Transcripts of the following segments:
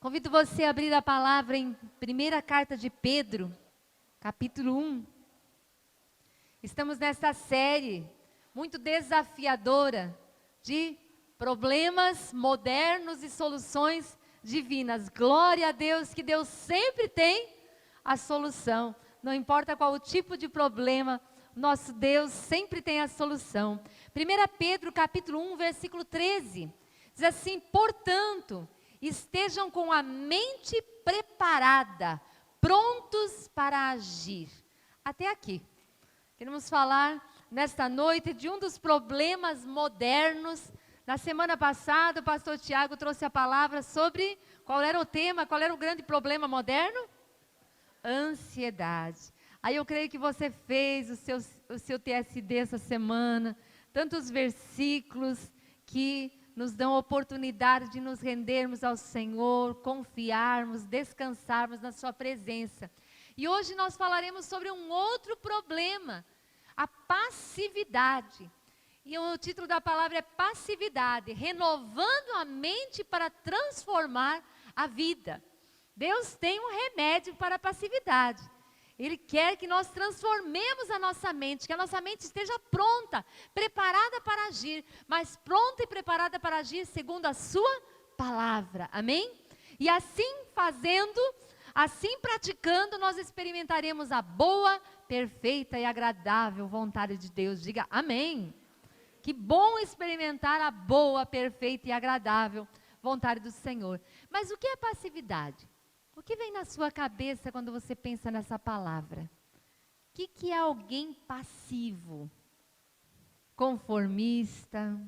Convido você a abrir a palavra em primeira carta de Pedro, capítulo 1. Estamos nesta série muito desafiadora de problemas modernos e soluções divinas. Glória a Deus, que Deus sempre tem a solução. Não importa qual o tipo de problema, nosso Deus sempre tem a solução. 1 Pedro capítulo 1, versículo 13, diz assim: portanto, estejam com a mente preparada, prontos para agir. Até aqui. Queremos falar nesta noite de um dos problemas modernos. Na semana passada, o pastor Tiago trouxe a palavra sobre qual era o tema, qual era o grande problema moderno? Ansiedade. Aí eu creio que você fez o seu TSD essa semana, tantos versículos que nos dão a oportunidade de nos rendermos ao Senhor, confiarmos, descansarmos na sua presença. E hoje nós falaremos sobre um outro problema, a passividade. E o título da palavra é passividade, renovando a mente para transformar a vida. Deus tem um remédio para a passividade. Ele quer que nós transformemos a nossa mente, que a nossa mente esteja pronta, preparada para agir, mas pronta e preparada para agir segundo a sua palavra, amém? E assim fazendo, assim praticando, nós experimentaremos a boa, perfeita e agradável vontade de Deus. Diga amém. Que bom experimentar a boa, perfeita e agradável vontade do Senhor. Mas o que é passividade? O que vem na sua cabeça quando você pensa nessa palavra? O que é alguém passivo? Conformista?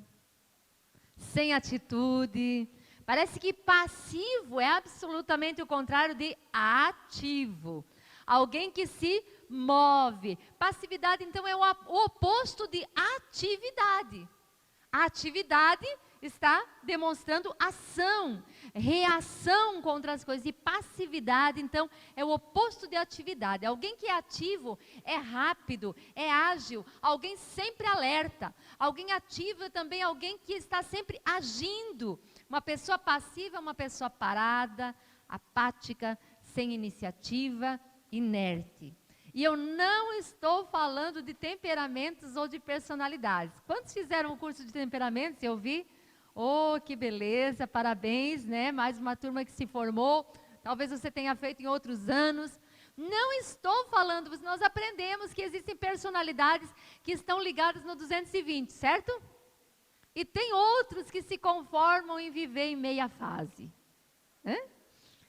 Sem atitude? Parece que passivo é absolutamente o contrário de ativo. Alguém que se move. Passividade, então, é o oposto de atividade. A atividade está demonstrando ação, reação contra as coisas. E passividade, então, é o oposto de atividade. Alguém que é ativo é rápido, é ágil, alguém sempre alerta. Alguém ativo é também alguém que está sempre agindo. Uma pessoa passiva é uma pessoa parada, apática, sem iniciativa, inerte. E eu não estou falando de temperamentos ou de personalidades. Quantos fizeram o curso de temperamentos? Eu vi. Oh, que beleza, parabéns, né? Mais uma turma que se formou. Talvez você tenha feito em outros anos. Não estou falando, nós aprendemos que existem personalidades que estão ligadas no 220, certo? E tem outros que se conformam em viver em meia fase.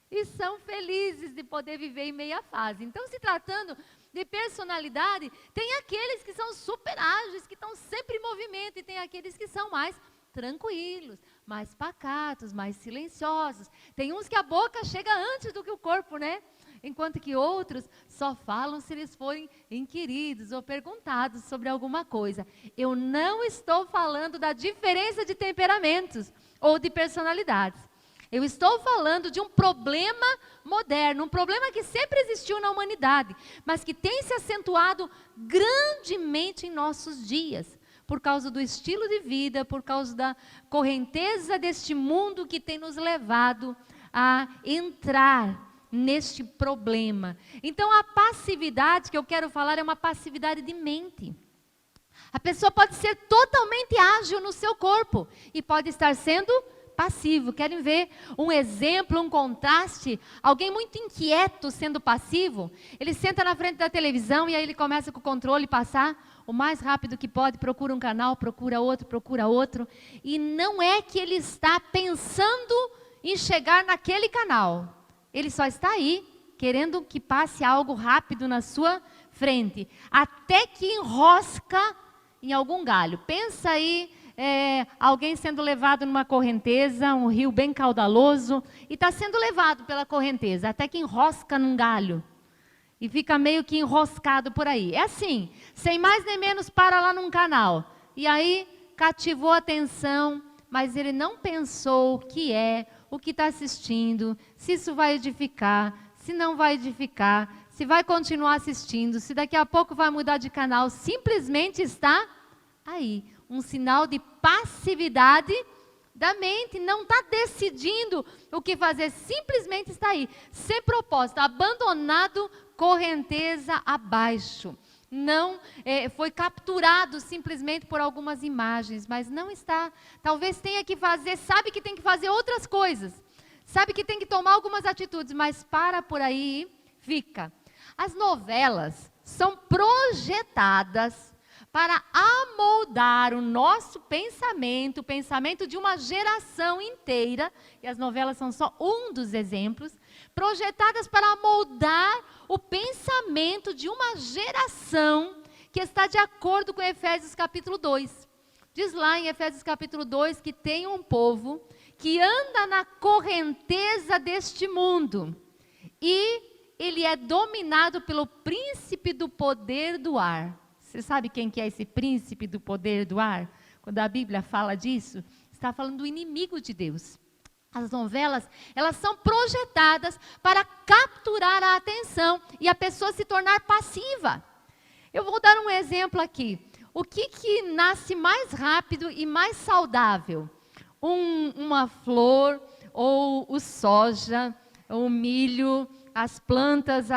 E são felizes de poder viver em meia fase. Então, se tratando de personalidade, tem aqueles que são super ágeis, que estão sempre em movimento, e tem aqueles que são mais tranquilos, mais pacatos, mais silenciosos. Tem uns que a boca chega antes do que o corpo, né? Enquanto que outros só falam se eles forem inquiridos ou perguntados sobre alguma coisa. Eu não estou falando da diferença de temperamentos ou de personalidades. Eu estou falando de um problema moderno, um problema que sempre existiu na humanidade, mas que tem se acentuado grandemente em nossos dias, por causa do estilo de vida, por causa da correnteza deste mundo que tem nos levado a entrar neste problema. Então, a passividade que eu quero falar é uma passividade de mente. A pessoa pode ser totalmente ágil no seu corpo e pode estar sendo passivo. Querem ver um exemplo, um contraste? Alguém muito inquieto sendo passivo, ele senta na frente da televisão e aí ele começa com o controle passar o mais rápido que pode, procura um canal, procura outro, e não é que ele está pensando em chegar naquele canal, ele só está aí, querendo que passe algo rápido na sua frente, até que enrosca em algum galho. Pensa aí, alguém sendo levado numa correnteza, um rio bem caudaloso, e está sendo levado pela correnteza, até que enrosca num galho, e fica meio que enroscado por aí. É assim, sem mais nem menos, para lá num canal, e aí cativou a atenção, mas ele não pensou o que está assistindo, se isso vai edificar, se não vai edificar, se vai continuar assistindo, se daqui a pouco vai mudar de canal, simplesmente está aí. Um sinal de passividade da mente, não está decidindo o que fazer, simplesmente está aí, sem propósito, abandonado, correnteza abaixo. Não foi capturado simplesmente por algumas imagens, mas não está, talvez tenha que fazer, sabe que tem que fazer outras coisas, sabe que tem que tomar algumas atitudes, mas para por aí, fica. As novelas são projetadas para amoldar o nosso pensamento, o pensamento de uma geração inteira, e as novelas são só um dos exemplos, projetadas para amoldar o pensamento de uma geração que está de acordo com Efésios capítulo 2. Diz lá em Efésios capítulo 2 que tem um povo que anda na correnteza deste mundo, e ele é dominado pelo príncipe do poder do ar. Você sabe quem que é esse príncipe do poder do ar? Quando a Bíblia fala disso, está falando do inimigo de Deus. As novelas, elas são projetadas para capturar a atenção e a pessoa se tornar passiva. Eu vou dar um exemplo aqui. O que nasce mais rápido e mais saudável? Uma flor, ou o soja, ou o milho, as plantas,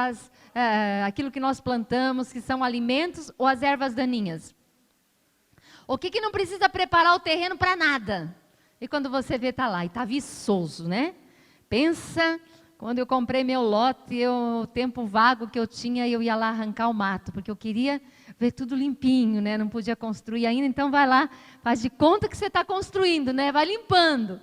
aquilo que nós plantamos, que são alimentos, ou as ervas daninhas? O que não precisa preparar o terreno para nada? E quando você vê, está lá, e está viçoso, né? Pensa, quando eu comprei meu lote, o tempo vago que eu tinha, eu ia lá arrancar o mato, porque eu queria ver tudo limpinho, né? Não podia construir ainda, então vai lá, faz de conta que você está construindo, né? Vai limpando.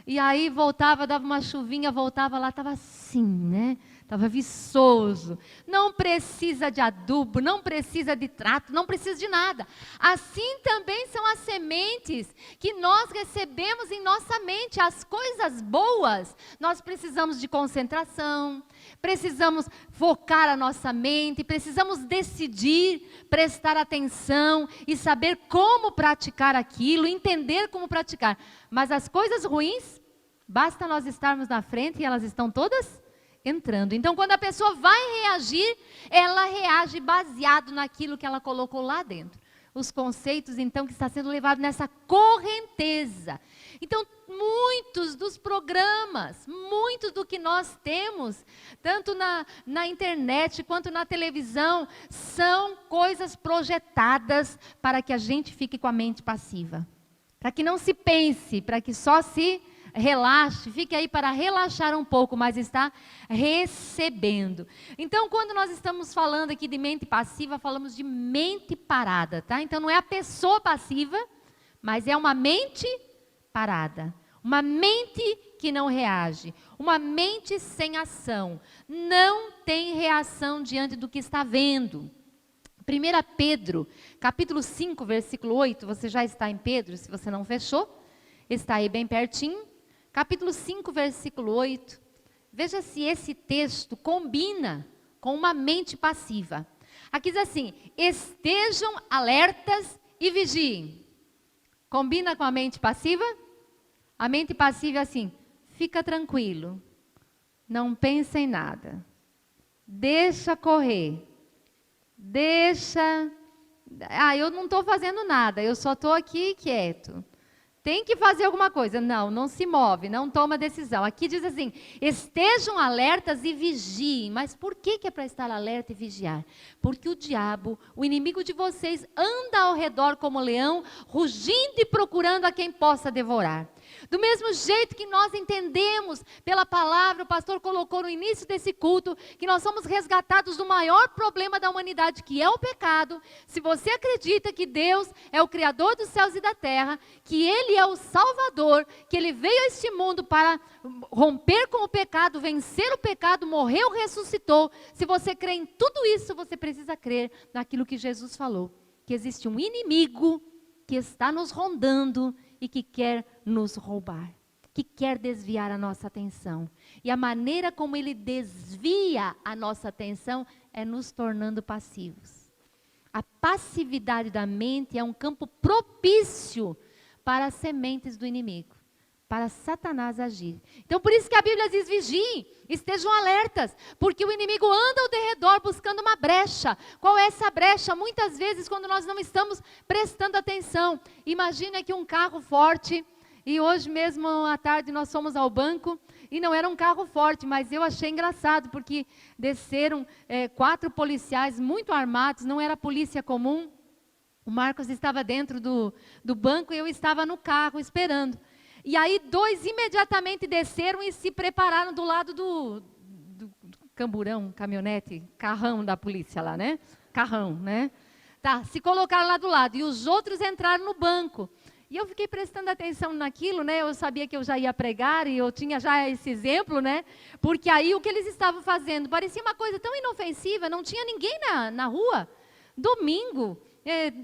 E aí voltava, dava uma chuvinha, voltava lá, estava assim, né? Estava viçoso. Não precisa de adubo, não precisa de trato, não precisa de nada. Assim também são as sementes que nós recebemos em nossa mente. As coisas boas, nós precisamos de concentração, precisamos focar a nossa mente, precisamos decidir, prestar atenção e saber como praticar aquilo, entender como praticar. Mas as coisas ruins, basta nós estarmos na frente e elas estão todas entrando. Então, quando a pessoa vai reagir, ela reage baseado naquilo que ela colocou lá dentro. Os conceitos, então, que está sendo levado nessa correnteza. Então, muitos dos programas, muitos do que nós temos, tanto na internet quanto na televisão, são coisas projetadas para que a gente fique com a mente passiva. Para que não se pense, para que só se relaxe, fique aí para relaxar um pouco, mas está recebendo. Então, quando nós estamos falando aqui de mente passiva, falamos de mente parada, tá? Então, não é a pessoa passiva, mas é uma mente parada. Uma mente que não reage. Uma mente sem ação. Não tem reação diante do que está vendo. 1 Pedro, capítulo 5, versículo 8, você já está em Pedro, se você não fechou, está aí bem pertinho. Capítulo 5, versículo 8. Veja se esse texto combina com uma mente passiva. Aqui diz assim: estejam alertas e vigiem. Combina com a mente passiva? A mente passiva é assim: fica tranquilo, não pensa em nada, deixa correr, eu não estou fazendo nada, eu só estou aqui quieto. Tem que fazer alguma coisa. Não se move, não toma decisão. Aqui diz assim: estejam alertas e vigiem. Mas por que é para estar alerta e vigiar? Porque o diabo, o inimigo de vocês, anda ao redor como leão, rugindo e procurando a quem possa devorar. Do mesmo jeito que nós entendemos pela palavra, o pastor colocou no início desse culto, que nós somos resgatados do maior problema da humanidade, que é o pecado. Se você acredita que Deus é o Criador dos céus e da terra, que Ele é o Salvador, que Ele veio a este mundo para romper com o pecado, vencer o pecado, morreu, ressuscitou. Se você crê em tudo isso, você precisa crer naquilo que Jesus falou, que existe um inimigo que está nos rondando e que quer nos roubar, que quer desviar a nossa atenção. E a maneira como ele desvia a nossa atenção é nos tornando passivos. A passividade da mente é um campo propício para as sementes do inimigo, para Satanás agir. Então, por isso que a Bíblia diz: vigiem, estejam alertas, porque o inimigo anda ao derredor buscando uma brecha. Qual é essa brecha? Muitas vezes, quando nós não estamos prestando atenção. Imagine que um carro forte, E hoje mesmo à tarde nós fomos ao banco e não era um carro forte, mas eu achei engraçado porque desceram 4 policiais muito armados, não era polícia comum. O Marcos estava dentro do banco e eu estava no carro esperando. E aí 2 imediatamente desceram e se prepararam do lado do camburão, caminhonete, carrão da polícia lá, né? Carrão, né? Tá, se colocaram lá do lado e os outros entraram no banco. E eu fiquei prestando atenção naquilo, né? Eu sabia que eu já ia pregar e eu tinha já esse exemplo, né? Porque aí o que eles estavam fazendo parecia uma coisa tão inofensiva, não tinha ninguém na rua. Domingo,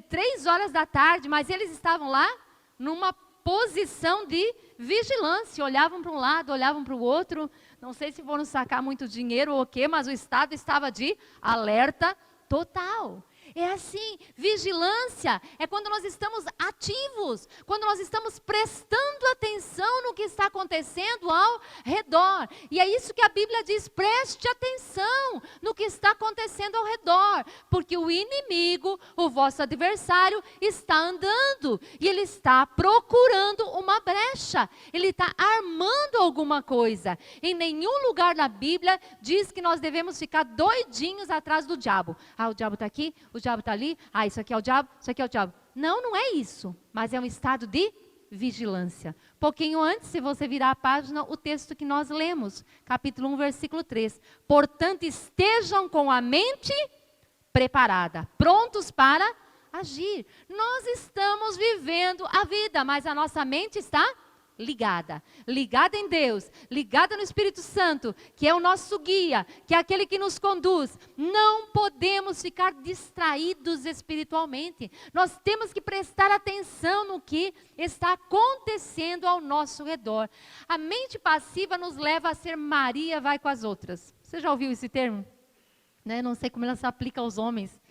3 horas da tarde, mas eles estavam lá numa posição de vigilância, olhavam para um lado, olhavam para o outro, não sei se foram sacar muito dinheiro ou o quê, mas o Estado estava de alerta total. É assim, vigilância é quando nós estamos ativos, quando nós estamos prestando atenção no que está acontecendo ao redor. E é isso que a Bíblia diz, preste atenção no que está acontecendo ao redor, porque o inimigo, o vosso adversário, está andando e ele está procurando uma brecha, ele está armando alguma coisa. Em nenhum lugar na Bíblia diz que nós devemos ficar doidinhos atrás do diabo. Ah, o diabo está aqui, o diabo está ali, isso aqui é o diabo, isso aqui é o diabo. Não, não é isso, mas é um estado de vigilância. Pouquinho antes, se você virar a página, o texto que nós lemos, capítulo 1, versículo 3. Portanto, estejam com a mente preparada, prontos para agir. Nós estamos vivendo a vida, mas a nossa mente está ligada em Deus, ligada no Espírito Santo, que é o nosso guia, que é aquele que nos conduz. Não podemos ficar distraídos espiritualmente. Nós temos que prestar atenção no que está acontecendo ao nosso redor. A mente passiva nos leva a ser Maria vai com as outras. Você já ouviu esse termo? Né? Não sei como ela se aplica aos homens.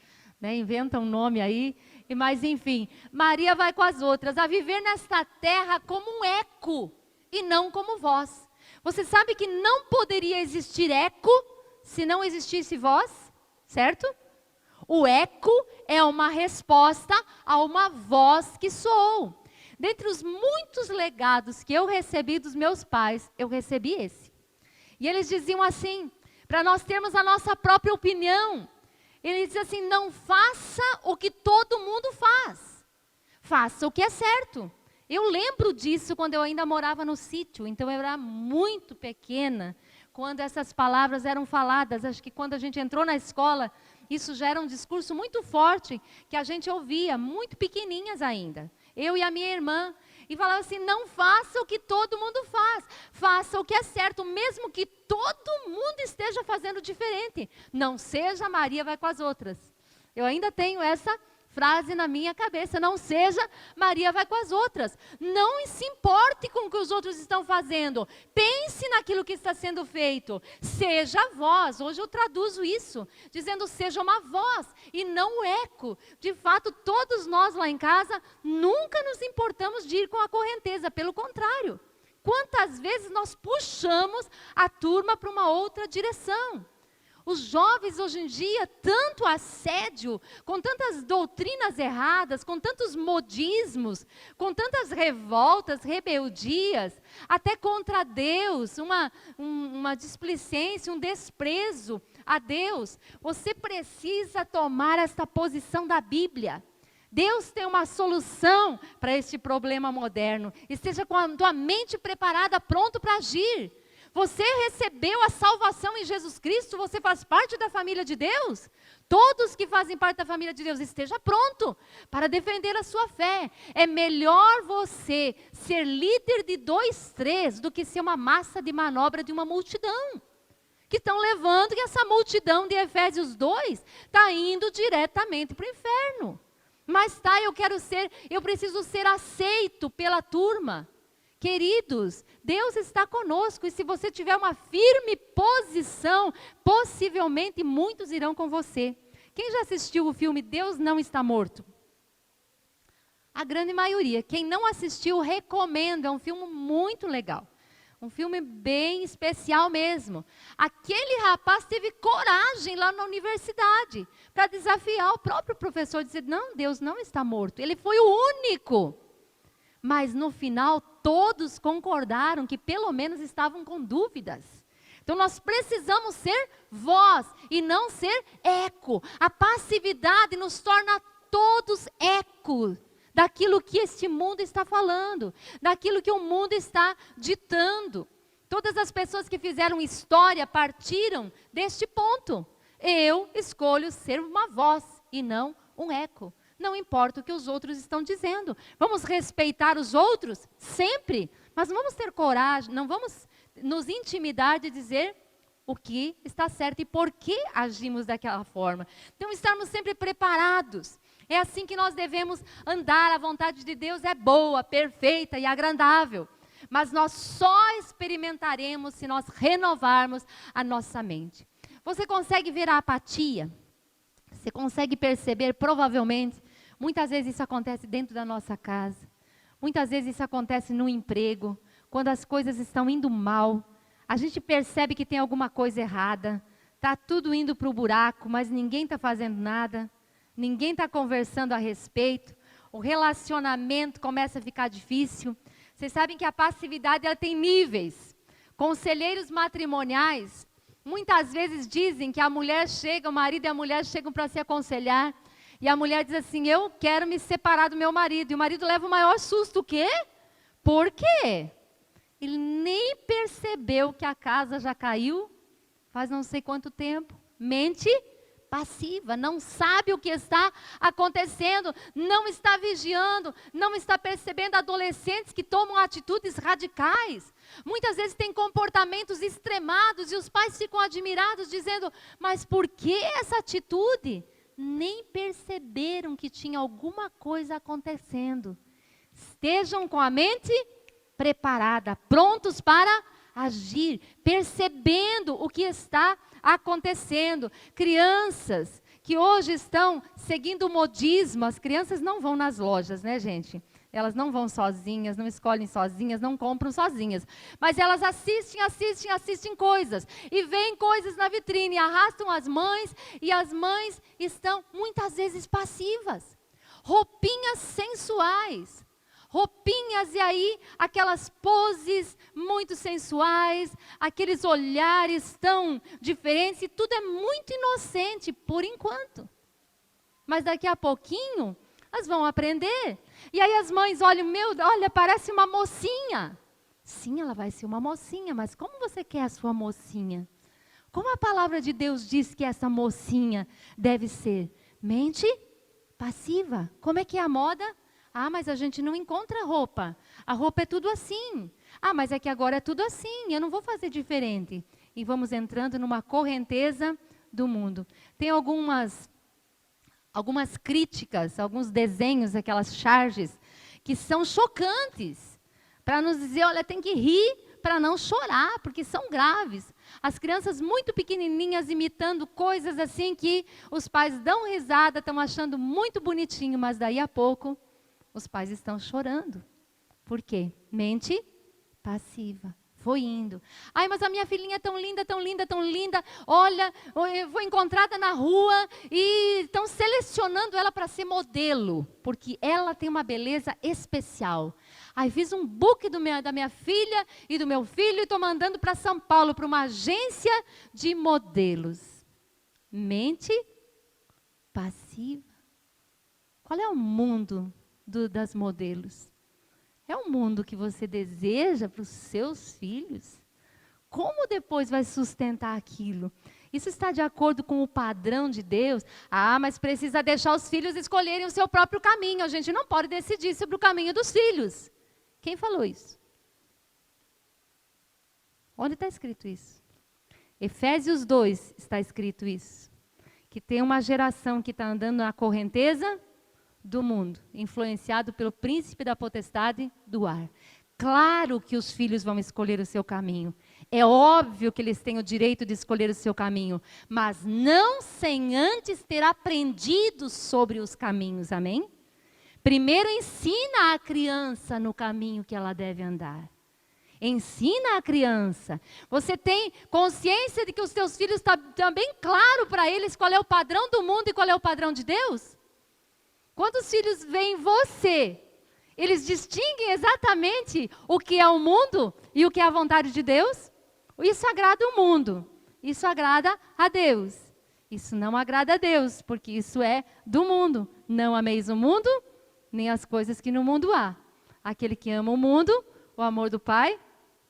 Né? Inventa um nome aí. Mas enfim, Maria vai com as outras, a viver nesta terra como um eco e não como voz. Você sabe que não poderia existir eco se não existisse voz, certo? O eco é uma resposta a uma voz que soou. Dentre os muitos legados que eu recebi dos meus pais, eu recebi esse. E eles diziam assim, para nós termos a nossa própria opinião. Ele diz assim, não faça o que todo mundo faz, faça o que é certo. Eu lembro disso quando eu ainda morava no sítio, então eu era muito pequena, quando essas palavras eram faladas. Acho que quando a gente entrou na escola, isso já era um discurso muito forte, que a gente ouvia, muito pequenininhas ainda, eu e a minha irmã. E falava assim, não faça o que todo mundo faz, faça o que é certo, mesmo que todo mundo esteja fazendo diferente. Não seja Maria vai com as outras. Eu ainda tenho essa frase na minha cabeça, não seja Maria vai com as outras. Não se importe com o que os outros estão fazendo, pense naquilo que está sendo feito. Seja a voz, hoje eu traduzo isso, dizendo seja uma voz e não um eco. De fato, todos nós lá em casa nunca nos importamos de ir com a correnteza, pelo contrário. Quantas vezes nós puxamos a turma para uma outra direção? Os jovens hoje em dia, tanto assédio, com tantas doutrinas erradas, com tantos modismos, com tantas revoltas, rebeldias, até contra Deus, uma displicência, um desprezo a Deus. Você precisa tomar esta posição da Bíblia. Deus tem uma solução para este problema moderno. Esteja com a tua mente preparada, pronto para agir. Você recebeu a salvação em Jesus Cristo, você faz parte da família de Deus. Todos que fazem parte da família de Deus, esteja pronto para defender a sua fé. É melhor você ser líder de 2, 3 do que ser uma massa de manobra de uma multidão. Que estão levando que essa multidão de Efésios 2 está indo diretamente para o inferno. Mas eu preciso ser aceito pela turma. Queridos, Deus está conosco e se você tiver uma firme posição, possivelmente muitos irão com você. Quem já assistiu o filme Deus Não Está Morto? A grande maioria. Quem não assistiu, recomendo, é um filme muito legal. Um filme bem especial mesmo. Aquele rapaz teve coragem lá na universidade para desafiar o próprio professor, dizer, não, Deus não está morto. Ele foi o único. Mas no final, todos concordaram que pelo menos estavam com dúvidas. Então nós precisamos ser voz e não ser eco. A passividade nos torna todos eco daquilo que este mundo está falando, daquilo que o mundo está ditando. Todas as pessoas que fizeram história partiram deste ponto. Eu escolho ser uma voz e não um eco. Não importa o que os outros estão dizendo. Vamos respeitar os outros sempre, mas não vamos ter coragem, não vamos nos intimidar de dizer o que está certo e por que agimos daquela forma. Então, estarmos sempre preparados. É assim que nós devemos andar. A vontade de Deus é boa, perfeita e agradável. Mas nós só experimentaremos se nós renovarmos a nossa mente. Você consegue ver a apatia? Você consegue perceber, provavelmente, muitas vezes isso acontece dentro da nossa casa. Muitas vezes isso acontece no emprego, quando as coisas estão indo mal. A gente percebe que tem alguma coisa errada. Está tudo indo para o buraco, mas ninguém está fazendo nada. Ninguém está conversando a respeito. O relacionamento começa a ficar difícil. Vocês sabem que a passividade ela tem níveis. Conselheiros matrimoniais muitas vezes dizem que a mulher chega, o marido e a mulher chegam para se aconselhar. E a mulher diz assim, eu quero me separar do meu marido. E o marido leva o maior susto. O quê? Por quê? Ele nem percebeu que a casa já caiu faz não sei quanto tempo. Mente passiva, não sabe o que está acontecendo, não está vigiando, não está percebendo adolescentes que tomam atitudes radicais. Muitas vezes têm comportamentos extremados e os pais ficam admirados dizendo, mas por que essa atitude? Nem perceberam que tinha alguma coisa acontecendo. Estejam com a mente preparada, prontos para agir, percebendo o que está acontecendo. Crianças que hoje estão seguindo o modismo, as crianças não vão nas lojas, né, gente? Elas não vão sozinhas, não escolhem sozinhas, não compram sozinhas. Mas elas assistem coisas. E veem coisas na vitrine, arrastam as mães, e as mães estão muitas vezes passivas. Roupinhas sensuais. Roupinhas e aí aquelas poses muito sensuais, aqueles olhares tão diferentes, e tudo é muito inocente por enquanto. Mas daqui a pouquinho, elas vão aprender. E aí as mães olham, olha, parece uma mocinha. Sim, ela vai ser uma mocinha, mas como você quer a sua mocinha? Como a palavra de Deus diz que essa mocinha deve ser? Mente passiva. Como é que é a moda? Ah, mas a gente não encontra roupa. A roupa é tudo assim. Ah, mas é que agora é tudo assim. Eu não vou fazer diferente. E vamos entrando numa correnteza do mundo. Tem algumas críticas, alguns desenhos, aquelas charges, que são chocantes. Para nos dizer, olha, tem que rir para não chorar, porque são graves. As crianças muito pequenininhas imitando coisas assim que os pais dão risada, estão achando muito bonitinho, mas daí a pouco os pais estão chorando. Por quê? Mente passiva. Foi indo. Ai, mas a minha filhinha é tão linda, tão linda, tão linda. Olha, eu vou encontrada na rua e estão selecionando ela para ser modelo, porque ela tem uma beleza especial. Aí fiz um book da minha filha e do meu filho e estou mandando para São Paulo, para uma agência de modelos. Mente passiva. Qual é o mundo das modelos? É um mundo que você deseja para os seus filhos? Como depois vai sustentar aquilo? Isso está de acordo com o padrão de Deus? Ah, mas precisa deixar os filhos escolherem o seu próprio caminho. A gente não pode decidir sobre o caminho dos filhos. Quem falou isso? Onde está escrito isso? Efésios 2 está escrito isso. Que tem uma geração que está andando na correnteza do mundo, influenciado pelo príncipe da potestade do ar. Claro que os filhos vão escolher o seu caminho. É óbvio que eles têm o direito de escolher o seu caminho, mas não sem antes ter aprendido sobre os caminhos, amém? Primeiro ensina a criança no caminho que ela deve andar. Ensina a criança. Você tem consciência de que os seus filhos estão bem claro para eles qual é o padrão do mundo e qual é o padrão de Deus? Quando os filhos veem você eles distinguem exatamente o que é o mundo e o que é a vontade de Deus? Isso agrada o mundo, isso agrada a Deus. Isso não agrada a Deus, porque isso é do mundo. Não ameis o mundo, nem as coisas que no mundo há. Aquele que ama o mundo, o amor do Pai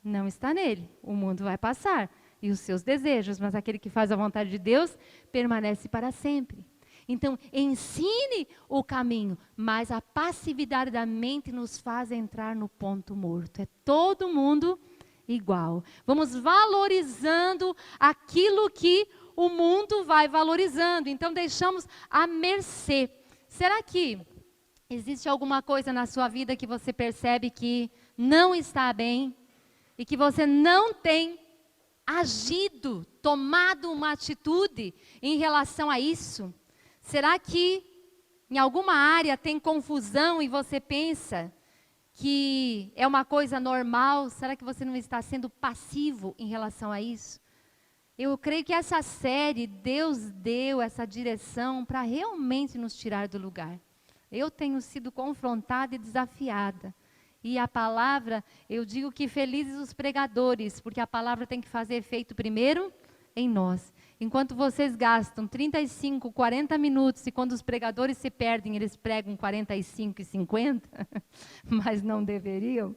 não está nele. O mundo vai passar e os seus desejos, mas aquele que faz a vontade de Deus permanece para sempre. Então, ensine o caminho, mas a passividade da mente nos faz entrar no ponto morto. É todo mundo igual. Vamos valorizando aquilo que o mundo vai valorizando. Então, deixamos à mercê. Será que existe alguma coisa na sua vida que você percebe que não está bem e que você não tem agido, tomado uma atitude em relação a isso? Será que em alguma área tem confusão e você pensa que é uma coisa normal? Será que você não está sendo passivo em relação a isso? Eu creio que essa série, Deus deu essa direção para realmente nos tirar do lugar. Eu tenho sido confrontada e desafiada. E a palavra, eu digo que felizes os pregadores, porque a palavra tem que fazer efeito primeiro em nós. Enquanto vocês gastam 35, 40 minutos, e quando os pregadores se perdem, eles pregam 45 e 50, mas não deveriam.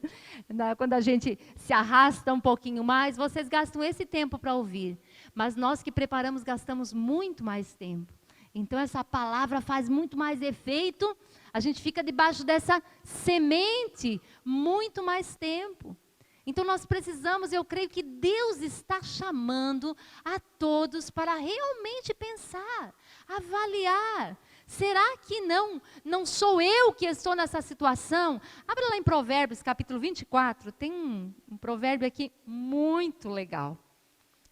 Quando a gente se arrasta um pouquinho mais, vocês gastam esse tempo para ouvir. Mas nós que preparamos, gastamos muito mais tempo. Então essa palavra faz muito mais efeito, a gente fica debaixo dessa semente muito mais tempo. Então nós precisamos, eu creio que Deus está chamando a todos para realmente pensar, avaliar. Será que não sou eu que estou nessa situação? Abra lá em Provérbios, capítulo 24, tem um provérbio aqui muito legal.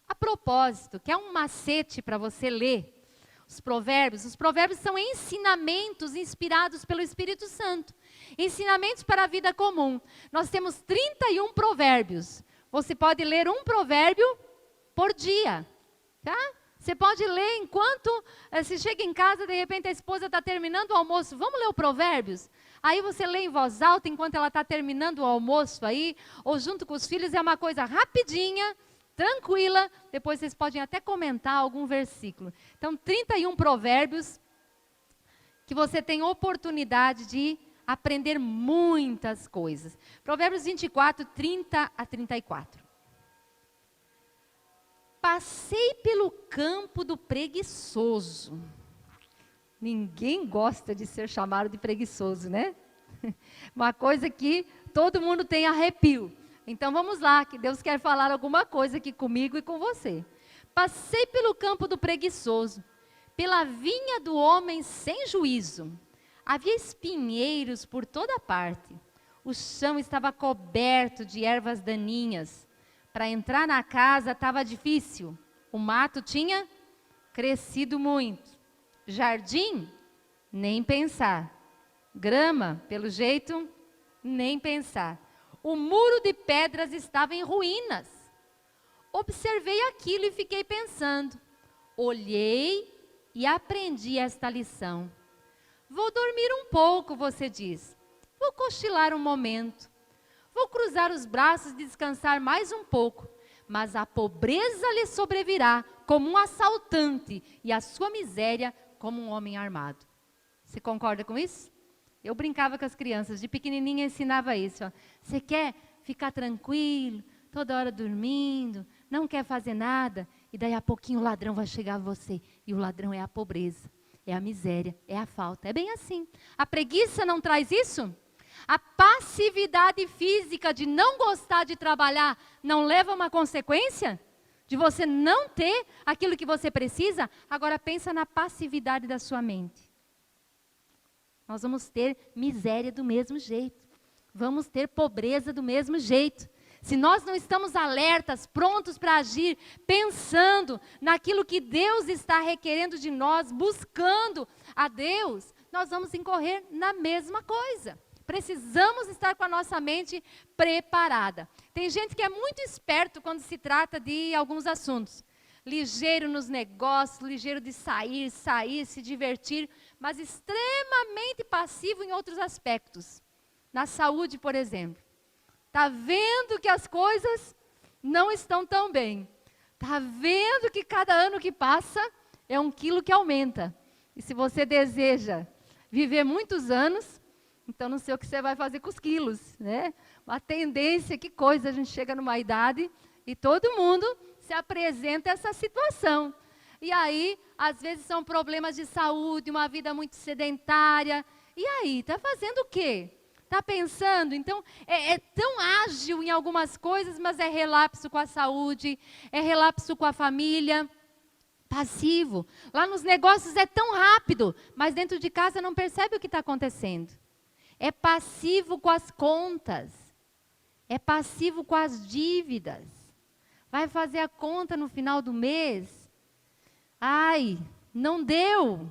A propósito, que é um macete para você ler os provérbios são ensinamentos inspirados pelo Espírito Santo. Ensinamentos para a vida comum. Nós temos 31 provérbios. Você pode ler um provérbio por dia, tá? Você pode ler enquanto, se chega em casa, de repente a esposa está terminando o almoço, vamos ler o provérbios? Aí você lê em voz alta enquanto ela está terminando o almoço aí, ou junto com os filhos, é uma coisa rapidinha, tranquila, depois vocês podem até comentar algum versículo. Então, 31 provérbios que você tem oportunidade de aprender muitas coisas. Provérbios 24, 30 a 34. Passei pelo campo do preguiçoso. Ninguém gosta de ser chamado de preguiçoso, né? Uma coisa que todo mundo tem arrepio. Então vamos lá, que Deus quer falar alguma coisa aqui comigo e com você. Passei pelo campo do preguiçoso, pela vinha do homem sem juízo. Havia espinheiros por toda parte. O chão estava coberto de ervas daninhas. Para entrar na casa estava difícil. O mato tinha crescido muito. Jardim, nem pensar. Grama, pelo jeito, nem pensar. O muro de pedras estava em ruínas. Observei aquilo e fiquei pensando. Olhei e aprendi esta lição. Vou dormir um pouco, você diz. Vou cochilar um momento. Vou cruzar os braços e descansar mais um pouco. Mas a pobreza lhe sobrevirá como um assaltante e a sua miséria como um homem armado. Você concorda com isso? Eu brincava com as crianças, de pequenininha ensinava isso. Ó. Você quer ficar tranquilo, toda hora dormindo, não quer fazer nada, e daí a pouquinho o ladrão vai chegar a você. E o ladrão é a pobreza, é a miséria, é a falta. É bem assim. A preguiça não traz isso? A passividade física de não gostar de trabalhar não leva a uma consequência? De você não ter aquilo que você precisa? Agora pensa na passividade da sua mente. Nós vamos ter miséria do mesmo jeito. Vamos ter pobreza do mesmo jeito. Se nós não estamos alertas, prontos para agir, pensando naquilo que Deus está requerendo de nós, buscando a Deus, nós vamos incorrer na mesma coisa. Precisamos estar com a nossa mente preparada. Tem gente que é muito esperto quando se trata de alguns assuntos. Ligeiro nos negócios, ligeiro de sair, se divertir, mas extremamente passivo em outros aspectos. na saúde, por exemplo. Está vendo que as coisas não estão tão bem. Está vendo que cada ano que passa é 1 quilo que aumenta. E se você deseja viver muitos anos, então não sei o que você vai fazer com os quilos, né? Uma tendência, que coisa, a gente chega numa idade e todo mundo se apresenta essa situação. E aí, às vezes são problemas de saúde, uma vida muito sedentária. E aí, está fazendo o quê? Está pensando? Então, é tão ágil em algumas coisas, mas é relapso com a saúde, é relapso com a família. Passivo. Lá nos negócios é tão rápido, mas dentro de casa não percebe o que está acontecendo. É passivo com as contas. É passivo com as dívidas. Vai fazer a conta no final do mês. Ai, não deu.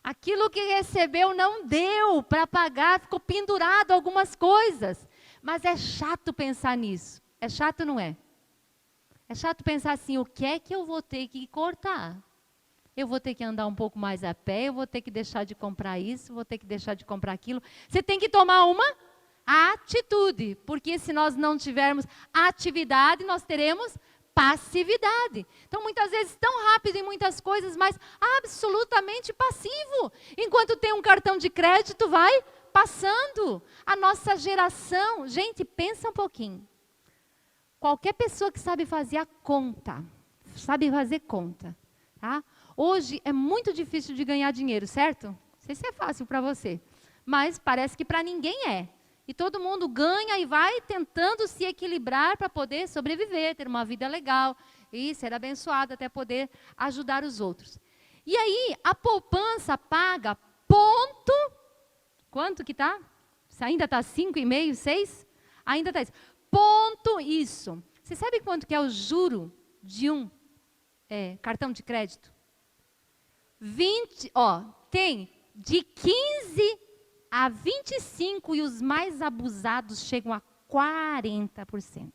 Aquilo que recebeu não deu para pagar, ficou pendurado algumas coisas. Mas é chato pensar nisso. É chato, não é? É chato pensar assim, o que é que eu vou ter que cortar? Eu vou ter que andar um pouco mais a pé, eu vou ter que deixar de comprar isso, vou ter que deixar de comprar aquilo. Você tem que tomar uma atitude, porque se nós não tivermos atividade, nós teremos passividade. Então, muitas vezes, tão rápido em muitas coisas, mas absolutamente passivo. Enquanto tem um cartão de crédito, vai passando. A nossa geração, gente, pensa um pouquinho. Qualquer pessoa que sabe fazer a conta, sabe fazer conta, tá? Hoje é muito difícil de ganhar dinheiro, certo? Não sei se é fácil para você, mas parece que para ninguém é. E todo mundo ganha e vai tentando se equilibrar para poder sobreviver, ter uma vida legal e ser abençoado até poder ajudar os outros. E aí, a poupança paga ponto... Quanto que está? Ainda está 5,5, 6? Ainda está isso. Ponto isso. Você sabe quanto que é o juro de um cartão de crédito? 20, tem de 15 a 25 e os mais abusados chegam a 40%.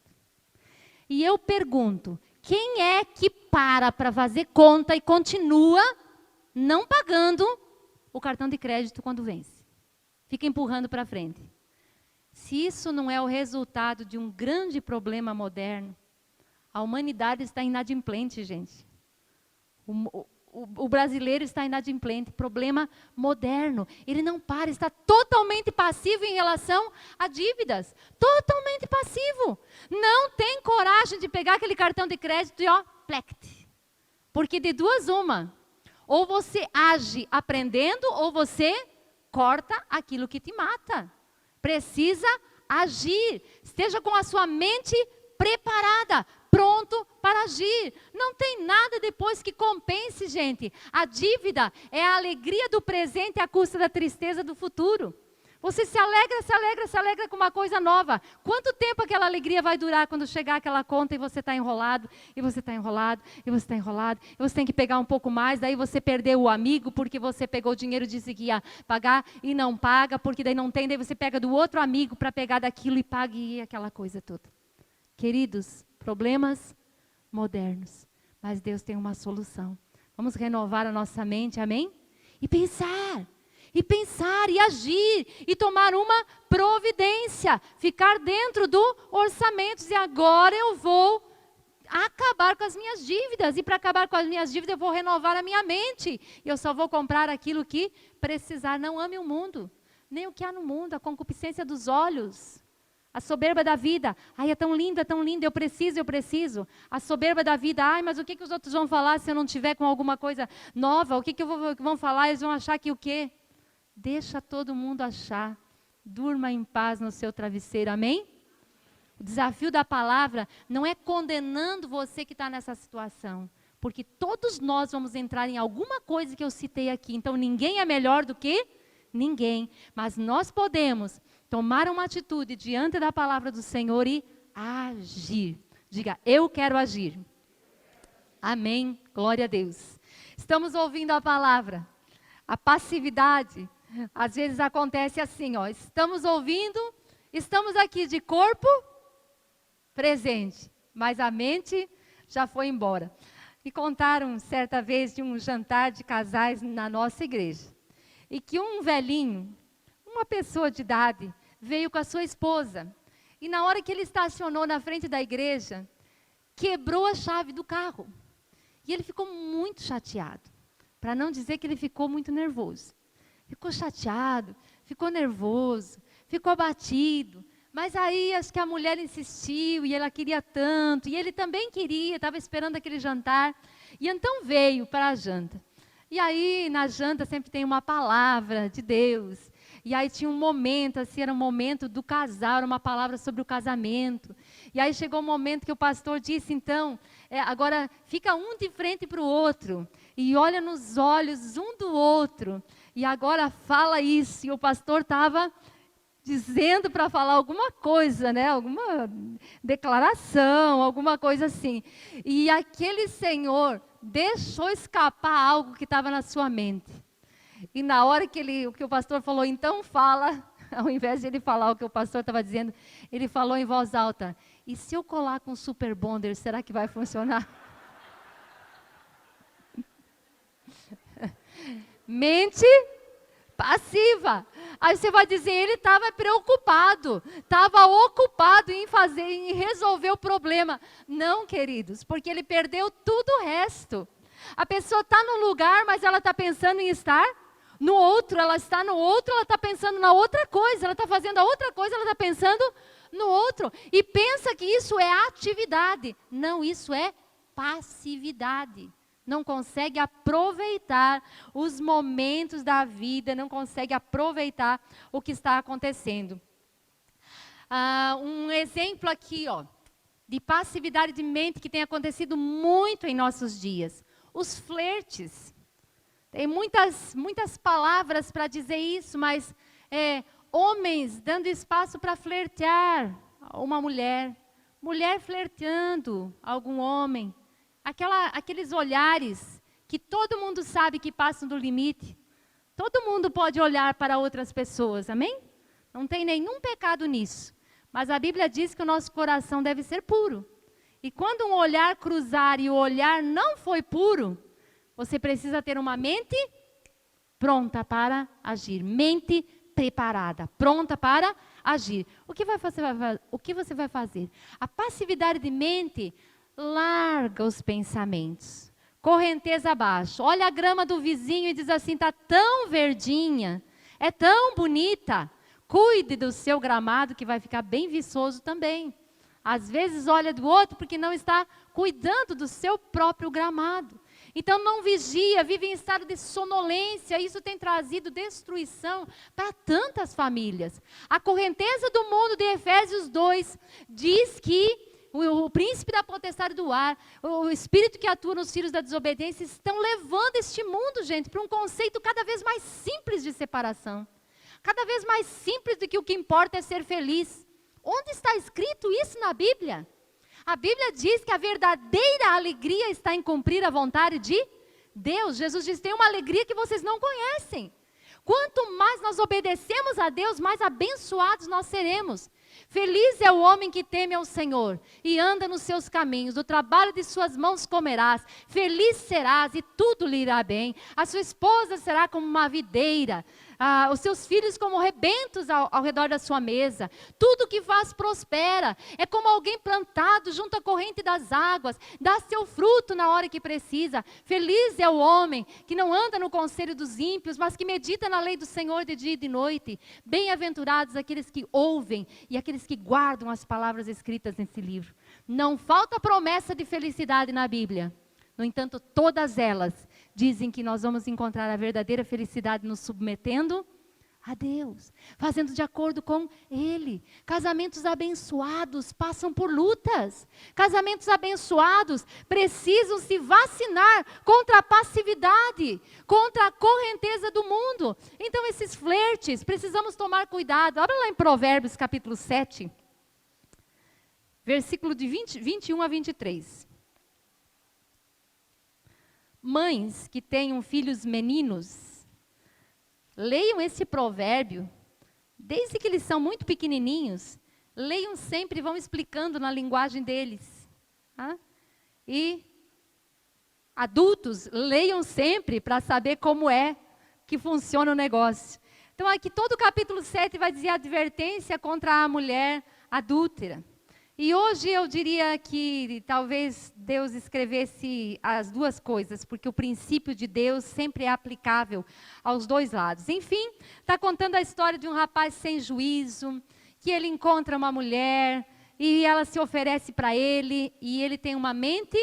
E eu pergunto, quem é que para fazer conta e continua não pagando o cartão de crédito quando vence? Fica empurrando para frente. Se isso não é o resultado de um grande problema moderno, a humanidade está inadimplente, gente. O brasileiro está inadimplente, problema moderno. Ele não para, está totalmente passivo em relação a dívidas. Totalmente passivo. Não tem coragem de pegar aquele cartão de crédito e plect. Porque de duas uma. Ou você age aprendendo, ou você corta aquilo que te mata. Precisa agir. Esteja com a sua mente preparada, pronto para agir. Não tem nada depois que compense, gente. A dívida é a alegria do presente à custa da tristeza do futuro. Você se alegra com uma coisa nova. Quanto tempo aquela alegria vai durar quando chegar aquela conta e você está enrolado, e você está enrolado, e você está enrolado, e você tem que pegar um pouco mais, daí você perdeu o amigo porque você pegou o dinheiro e disse que ia pagar e não paga, porque daí não tem, daí você pega do outro amigo para pegar daquilo e paga e aquela coisa toda. Queridos, problemas modernos, mas Deus tem uma solução. Vamos renovar a nossa mente, amém? E pensar e agir, e tomar uma providência, ficar dentro do orçamento, e agora eu vou acabar com as minhas dívidas, e para acabar com as minhas dívidas eu vou renovar a minha mente, e eu só vou comprar aquilo que precisar. Não ame o mundo, nem o que há no mundo, a concupiscência dos olhos, a soberba da vida. Ai, é tão lindo, eu preciso. A soberba da vida, ai, mas o que os outros vão falar se eu não tiver com alguma coisa nova? O que vão falar? Eles vão achar que o quê? Deixa todo mundo achar. Durma em paz no seu travesseiro, amém? O desafio da palavra não é condenando você que está nessa situação, porque todos nós vamos entrar em alguma coisa que eu citei aqui. Então ninguém é melhor do que ninguém, mas nós podemos tomar uma atitude diante da palavra do Senhor e agir. Diga, eu quero agir. Amém, glória a Deus. Estamos ouvindo a palavra. A passividade às vezes acontece assim, estamos ouvindo, estamos aqui de corpo presente, mas a mente já foi embora. Me contaram certa vez de um jantar de casais na nossa igreja, e que um velhinho, uma pessoa de idade, veio com a sua esposa. E na hora que ele estacionou na frente da igreja, quebrou a chave do carro. E ele ficou muito chateado, para não dizer que ele ficou muito nervoso. Ficou chateado, ficou nervoso, ficou abatido. Mas aí acho que a mulher insistiu e ela queria tanto, e ele também queria, estava esperando aquele jantar. E então veio para a janta. E aí na janta sempre tem uma palavra de Deus. E aí tinha um momento, assim, era um momento do casal, era uma palavra sobre o casamento. E aí chegou um momento que o pastor disse, então, agora fica um de frente para o outro, e olha nos olhos um do outro, e agora fala isso. E o pastor estava dizendo para falar alguma coisa, né? Alguma declaração, alguma coisa assim. E aquele senhor deixou escapar algo que estava na sua mente. E na hora que o pastor falou, então fala, ao invés de ele falar o que o pastor estava dizendo, ele falou em voz alta, e se eu colar com super bonder, será que vai funcionar? Mente passiva. Aí você vai dizer, ele estava preocupado, estava ocupado em resolver o problema. Não, queridos, porque ele perdeu tudo o resto. A pessoa está no lugar, mas ela está pensando em estar no outro, ela está no outro, ela está pensando na outra coisa, ela está fazendo a outra coisa, ela está pensando no outro. E pensa que isso é atividade. Não, isso é passividade. Não consegue aproveitar os momentos da vida, não consegue aproveitar o que está acontecendo. Um exemplo aqui, de passividade de mente que tem acontecido muito em nossos dias. Os flertes. Tem muitas palavras para dizer isso, mas homens dando espaço para flertear uma mulher, mulher flerteando algum homem. Aqueles olhares que todo mundo sabe que passam do limite. Todo mundo pode olhar para outras pessoas, amém? Não tem nenhum pecado nisso. Mas a Bíblia diz que o nosso coração deve ser puro. E quando um olhar cruzar e o olhar não foi puro, você precisa ter uma mente pronta para agir. Mente preparada, pronta para agir. O que você vai fazer? A passividade de mente larga os pensamentos. Correnteza abaixo. Olha a grama do vizinho e diz assim, está tão verdinha, é tão bonita. Cuide do seu gramado que vai ficar bem viçoso também. Às vezes olha do outro porque não está cuidando do seu próprio gramado. Então não vigia, vive em estado de sonolência. Isso tem trazido destruição para tantas famílias. A correnteza do mundo de Efésios 2 diz que o príncipe da potestade do ar, o espírito que atua nos filhos da desobediência, estão levando este mundo, gente, para um conceito cada vez mais simples de separação. Cada vez mais simples do que o que importa é ser feliz. Onde está escrito isso na Bíblia? A Bíblia diz que a verdadeira alegria está em cumprir a vontade de Deus. Jesus diz, tem uma alegria que vocês não conhecem. Quanto mais nós obedecemos a Deus, mais abençoados nós seremos. Feliz é o homem que teme ao Senhor e anda nos seus caminhos. Do trabalho de suas mãos comerás. Feliz serás e tudo lhe irá bem. A sua esposa será como uma videira. Os seus filhos como rebentos ao redor da sua mesa. Tudo que faz prospera. É como alguém plantado junto à corrente das águas. Dá seu fruto na hora que precisa. Feliz é o homem que não anda no conselho dos ímpios, mas que medita na lei do Senhor de dia e de noite. Bem-aventurados aqueles que ouvem e aqueles que guardam as palavras escritas nesse livro. Não falta promessa de felicidade na Bíblia. No entanto, todas elas dizem que nós vamos encontrar a verdadeira felicidade nos submetendo a Deus, fazendo de acordo com Ele. Casamentos abençoados passam por lutas. Casamentos abençoados precisam se vacinar contra a passividade, contra a correnteza do mundo. Então esses flertes, precisamos tomar cuidado. Abra lá em Provérbios capítulo 7, versículo de 21 a 23. Mães que tenham filhos meninos, leiam esse provérbio, desde que eles são muito pequenininhos, leiam sempre e vão explicando na linguagem deles. Tá? E adultos, leiam sempre para saber como é que funciona o negócio. Então aqui todo o capítulo 7 vai dizer advertência contra a mulher adúltera. E hoje eu diria que talvez Deus escrevesse as duas coisas, porque o princípio de Deus sempre é aplicável aos dois lados. Enfim, está contando a história de um rapaz sem juízo, que ele encontra uma mulher e ela se oferece para ele e ele tem uma mente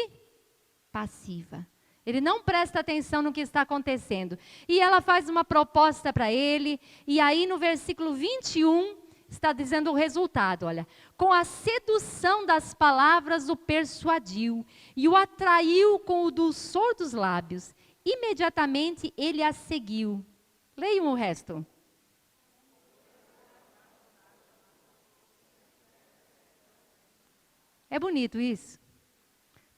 passiva. Ele não presta atenção no que está acontecendo. E ela faz uma proposta para ele, e aí no versículo 21, está dizendo o resultado, olha. Com a sedução das palavras o persuadiu, e o atraiu com o dulçor dos lábios. Imediatamente ele a seguiu. Leiam o resto. É bonito isso.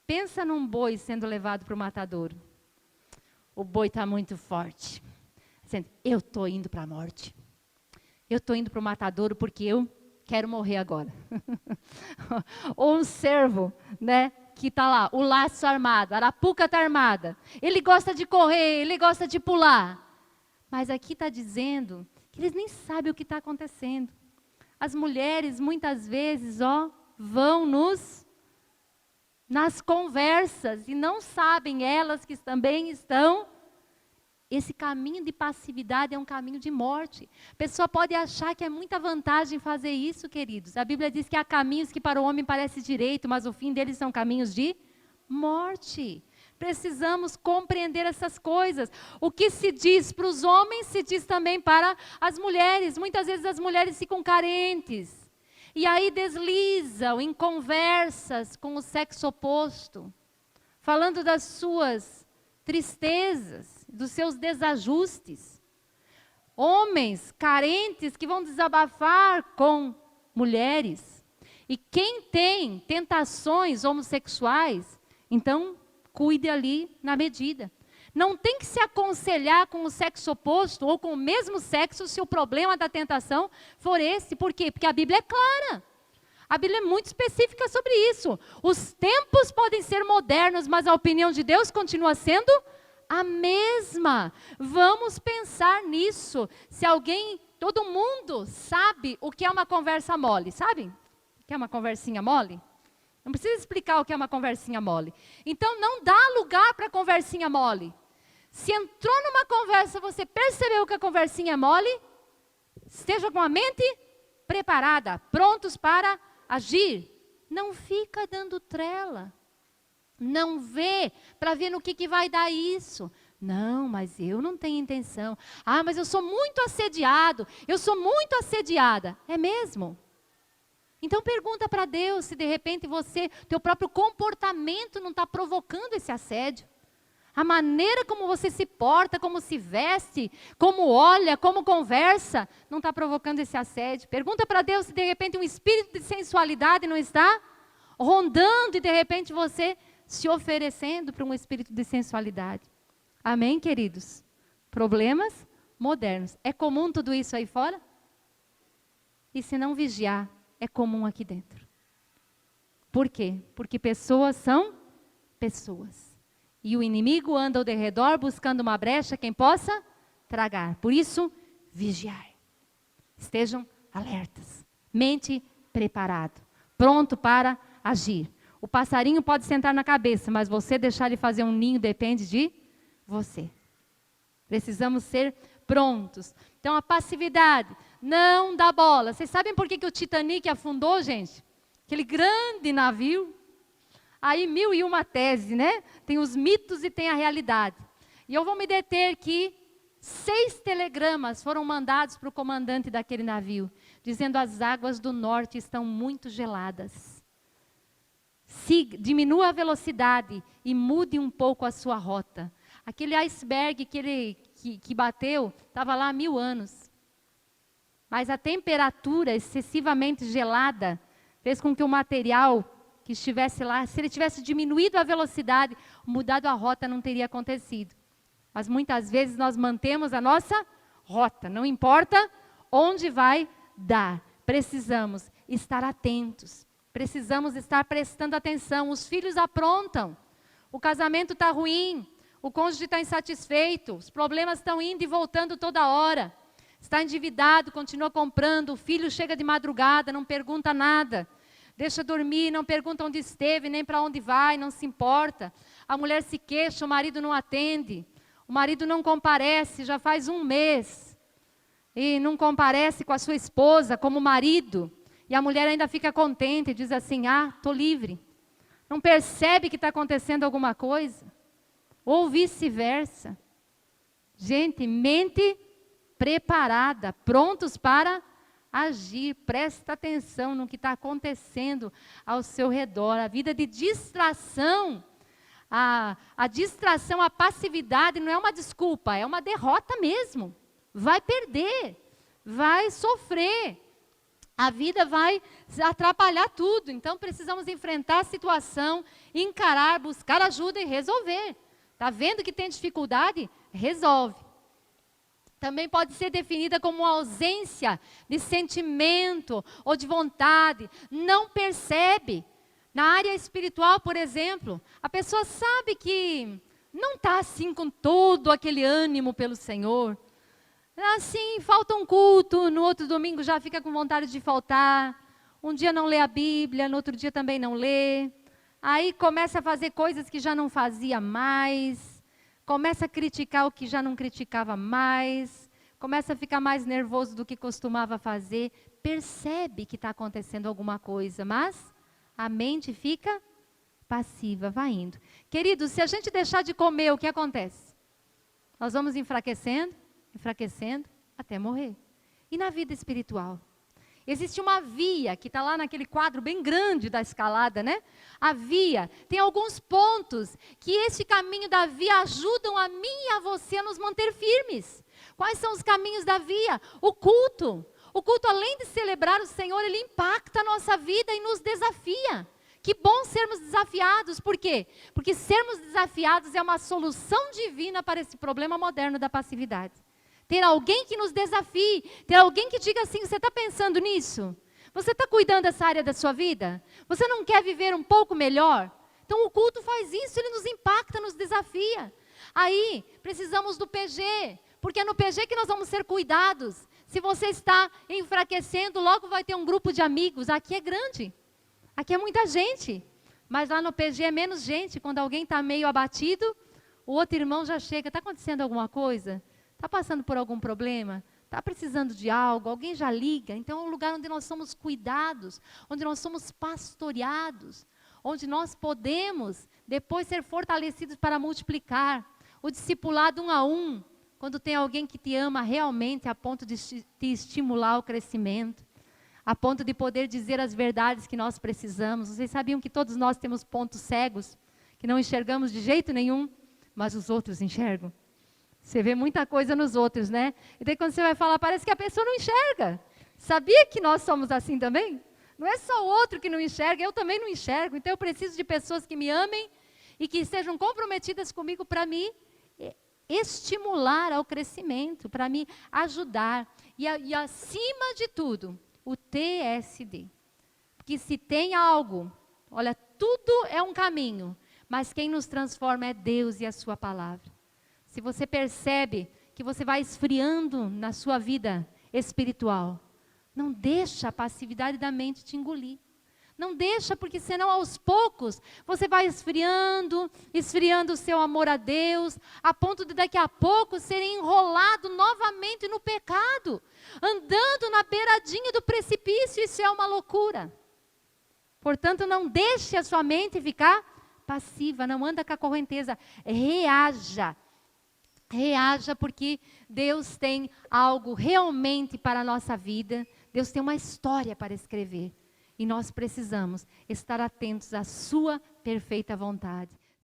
Pensa num boi sendo levado para o matadouro. O boi está muito forte. Dizendo, eu estou indo para a morte. Eu estou indo para o matadouro porque eu quero morrer agora. Ou um cervo, né, que está lá, o laço armado, a arapuca está armada. Ele gosta de correr, ele gosta de pular. Mas aqui está dizendo que eles nem sabem o que está acontecendo. As mulheres, muitas vezes, vão nas conversas e não sabem elas que também estão. Esse caminho de passividade é um caminho de morte. A pessoa pode achar que é muita vantagem fazer isso, queridos. A Bíblia diz que há caminhos que para o homem parece direito, mas o fim deles são caminhos de morte. Precisamos compreender essas coisas. O que se diz para os homens, se diz também para as mulheres. Muitas vezes as mulheres ficam carentes. E aí deslizam em conversas com o sexo oposto, falando das suas tristezas, dos seus desajustes. Homens carentes que vão desabafar com mulheres. E quem tem tentações homossexuais, então cuide ali na medida. Não tem que se aconselhar com o sexo oposto ou com o mesmo sexo se o problema da tentação for esse. Por quê? Porque a Bíblia é clara. A Bíblia é muito específica sobre isso. Os tempos podem ser modernos, mas a opinião de Deus continua sendo a mesma. Vamos pensar nisso. Se alguém, todo mundo sabe o que é uma conversa mole, sabe? O que é uma conversinha mole? Não precisa explicar o que é uma conversinha mole. Então não dá lugar para conversinha mole. Se entrou numa conversa, você percebeu que a conversinha é mole, esteja com a mente preparada, prontos para agir. Não fica dando trela. Não vê para ver no que vai dar isso. Não, mas eu não tenho intenção. Ah, mas eu sou muito assediado, eu sou muito assediada. É mesmo? Então pergunta para Deus se de repente teu próprio comportamento não está provocando esse assédio. A maneira como você se porta, como se veste, como olha, como conversa, não está provocando esse assédio. Pergunta para Deus se de repente um espírito de sensualidade não está rondando e de repente você se oferecendo para um espírito de sensualidade. Amém, queridos? Problemas modernos. É comum tudo isso aí fora? E se não vigiar, é comum aqui dentro. Por quê? Porque pessoas são pessoas. E o inimigo anda ao derredor buscando uma brecha quem possa tragar. Por isso, vigiar. Estejam alertas. Mente preparado. Pronto para agir. O passarinho pode sentar na cabeça, mas você deixar ele fazer um ninho depende de você. Precisamos ser prontos. Então, a passividade, não dá bola. Vocês sabem por que o Titanic afundou, gente? Aquele grande navio. Aí, 1001 tese, né? Tem os mitos e tem a realidade. E eu vou me deter que 6 telegramas foram mandados para o comandante daquele navio, dizendo as águas do norte estão muito geladas. Diminua a velocidade e mude um pouco a sua rota. Aquele iceberg que bateu, estava lá há 1000 anos. Mas a temperatura excessivamente gelada fez com que o material que estivesse lá, se ele tivesse diminuído a velocidade, mudado a rota não teria acontecido. Mas muitas vezes nós mantemos a nossa rota, não importa onde vai dar. Precisamos estar atentos, precisamos estar prestando atenção. Os filhos aprontam, o casamento está ruim, o cônjuge está insatisfeito, os problemas estão indo e voltando toda hora. Está endividado, continua comprando, o filho chega de madrugada, não pergunta nada. Deixa dormir, não pergunta onde esteve, nem para onde vai, não se importa. A mulher se queixa, o marido não atende. O marido não comparece, já faz um mês. E não comparece com a sua esposa como marido. E a mulher ainda fica contente, diz assim, estou livre. Não percebe que está acontecendo alguma coisa? Ou vice-versa. Gente, mente preparada, prontos para agir. Presta atenção no que está acontecendo ao seu redor. A vida de distração, a distração, a passividade não é uma desculpa, é uma derrota mesmo. Vai perder, vai sofrer. A vida vai atrapalhar tudo. Então precisamos enfrentar a situação, encarar, buscar ajuda e resolver. Está vendo que tem dificuldade? Resolve. Também pode ser definida como uma ausência de sentimento ou de vontade. Não percebe. Na área espiritual, por exemplo, a pessoa sabe que não está assim com todo aquele ânimo pelo Senhor. Assim, falta um culto, no outro domingo já fica com vontade de faltar. Um dia não lê a Bíblia, no outro dia também não lê. Aí começa a fazer coisas que já não fazia mais. Começa a criticar o que já não criticava mais. Começa a ficar mais nervoso do que costumava fazer. Percebe que está acontecendo alguma coisa, mas a mente fica passiva, vai indo. Queridos, se a gente deixar de comer, o que acontece? Nós vamos enfraquecendo até morrer. E na vida espiritual? Existe uma via, que está lá naquele quadro bem grande da escalada, né? A via, tem alguns pontos que esse caminho da via ajudam a mim e a você a nos manter firmes. Quais são os caminhos da via? O culto. O culto, além de celebrar o Senhor, ele impacta a nossa vida e nos desafia. Que bom sermos desafiados. Por quê? Porque sermos desafiados é uma solução divina para esse problema moderno da passividade. Ter alguém que nos desafie, ter alguém que diga assim, você está pensando nisso? Você está cuidando dessa área da sua vida? Você não quer viver um pouco melhor? Então o culto faz isso, ele nos impacta, nos desafia. Aí precisamos do PG, porque é no PG que nós vamos ser cuidados. Se você está enfraquecendo, logo vai ter um grupo de amigos. Aqui é grande, aqui é muita gente, mas lá no PG é menos gente. Quando alguém está meio abatido, o outro irmão já chega, está acontecendo alguma coisa? Está passando por algum problema? Está precisando de algo? Alguém já liga? Então é um lugar onde nós somos cuidados, onde nós somos pastoreados, onde nós podemos depois ser fortalecidos para multiplicar. O discipulado 1 a 1, quando tem alguém que te ama realmente a ponto de te estimular o crescimento, a ponto de poder dizer as verdades que nós precisamos. Vocês sabiam que todos nós temos pontos cegos, que não enxergamos de jeito nenhum, mas os outros enxergam? Você vê muita coisa nos outros, né? E daí quando você vai falar, parece que a pessoa não enxerga. Sabia que nós somos assim também? Não é só o outro que não enxerga, eu também não enxergo. Então eu preciso de pessoas que me amem e que estejam comprometidas comigo para me estimular ao crescimento, para me ajudar. E acima de tudo, o TSD. Porque se tem algo, olha, tudo é um caminho, mas quem nos transforma é Deus e a sua palavra. Se você percebe que você vai esfriando na sua vida espiritual, não deixa a passividade da mente te engolir. Não deixa, porque senão aos poucos você vai esfriando o seu amor a Deus, a ponto de daqui a pouco ser enrolado novamente no pecado, andando na beiradinha do precipício. Isso é uma loucura. Portanto, não deixe a sua mente ficar passiva, não anda com a correnteza, reaja. Reaja, porque Deus tem algo realmente para a nossa vida. Deus tem uma história para escrever. E nós precisamos estar atentos à sua perfeita vontade.